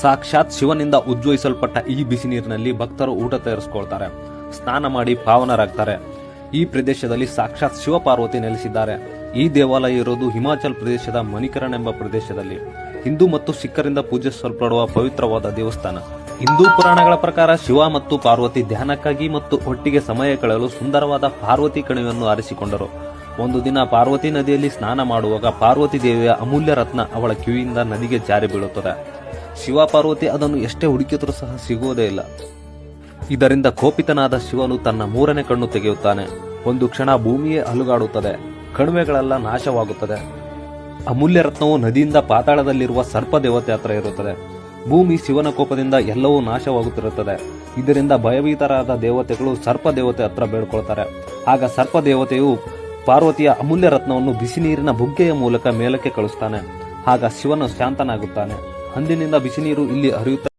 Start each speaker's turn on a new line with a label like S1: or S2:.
S1: ಸಾಕ್ಷಾತ್ ಶಿವನಿಂದ ಉಜ್ವಲಿಸಲ್ಪಟ್ಟ ಈ ಬಿಸಿ ನೀರಿನಲ್ಲಿ ಭಕ್ತರು ಊಟ ತಯಾರಿಸಿಕೊಳ್ತಾರೆ, ಸ್ನಾನ ಮಾಡಿ ಪಾವನರಾಗ್ತಾರೆ. ಈ ಪ್ರದೇಶದಲ್ಲಿ ಸಾಕ್ಷಾತ್ ಶಿವಪಾರ್ವತಿ ನೆಲೆಸಿದ್ದಾರೆ. ಈ ದೇವಾಲಯ ಇರೋದು ಹಿಮಾಚಲ್ ಪ್ರದೇಶದ ಮಣಿಕರಣ್ ಎಂಬ ಪ್ರದೇಶದಲ್ಲಿ. ಹಿಂದೂ ಮತ್ತು ಸಿಖ್ಖರಿಂದ ಪೂಜಿಸಲ್ಪಡುವ ಪವಿತ್ರವಾದ ದೇವಸ್ಥಾನ. ಹಿಂದೂ ಪುರಾಣಗಳ ಪ್ರಕಾರ ಶಿವ ಮತ್ತು ಪಾರ್ವತಿ ಧ್ಯಾನಕ್ಕಾಗಿ ಮತ್ತು ಒಟ್ಟಿಗೆ ಸಮಯ ಕಳೆಯಲು ಸುಂದರವಾದ ಪಾರ್ವತಿ ಕಣಿವೆಯನ್ನು ಆರಿಸಿಕೊಂಡರು. ಒಂದು ದಿನ ಪಾರ್ವತಿ ನದಿಯಲ್ಲಿ ಸ್ನಾನ ಮಾಡುವಾಗ ಪಾರ್ವತಿ ದೇವಿಯ ಅಮೂಲ್ಯ ರತ್ನ ಅವಳ ಕಿವಿಯಿಂದ ನದಿಗೆ ಜಾರಿ ಬೀಳುತ್ತದೆ. ಶಿವ ಪಾರ್ವತಿ ಅದನ್ನು ಎಷ್ಟೇ ಹುಡುಕಿದರೂ ಸಹ ಸಿಗುವುದೇ ಇಲ್ಲ. ಇದರಿಂದ ಕೋಪಿತನಾದ ಶಿವನು ತನ್ನ ಮೂರನೇ ಕಣ್ಣು ತೆಗೆಯುತ್ತಾನೆ. ಒಂದು ಕ್ಷಣ ಭೂಮಿಯೇ ಅಲುಗಾಡುತ್ತದೆ, ಕಣಿವೆಗಳೆಲ್ಲ ನಾಶವಾಗುತ್ತದೆ. ಅಮೂಲ್ಯ ರತ್ನವು ನದಿಯಿಂದ ಪಾತಾಳದಲ್ಲಿರುವ ಸರ್ಪ ದೇವತೆ ಹತ್ರ ಇರುತ್ತದೆ. ಭೂಮಿ ಶಿವನ ಕೋಪದಿಂದ ಎಲ್ಲವೂ ನಾಶವಾಗುತ್ತಿರುತ್ತದೆ. ಇದರಿಂದ ಭಯಭೀತರಾದ ದೇವತೆಗಳು ಸರ್ಪ ದೇವತೆ ಹತ್ರ ಬೇಡ್ಕೊಳ್ತಾರೆ. ಆಗ ಸರ್ಪ ದೇವತೆಯು ಪಾರ್ವತಿಯ ಅಮೂಲ್ಯ ರತ್ನವನ್ನು ಬಿಸಿ ನೀರಿನ ಬುಗ್ಗೆಯ ಮೂಲಕ ಮೇಲಕ್ಕೆ ಕಳಿಸ್ತಾನೆ. ಆಗ ಶಿವನು ಶಾಂತನಾಗುತ್ತಾನೆ. ಅಂದಿನಿಂದ ಬಿಸಿ ನೀರು ಇಲ್ಲಿ ಹರಿಯುತ್ತದೆ.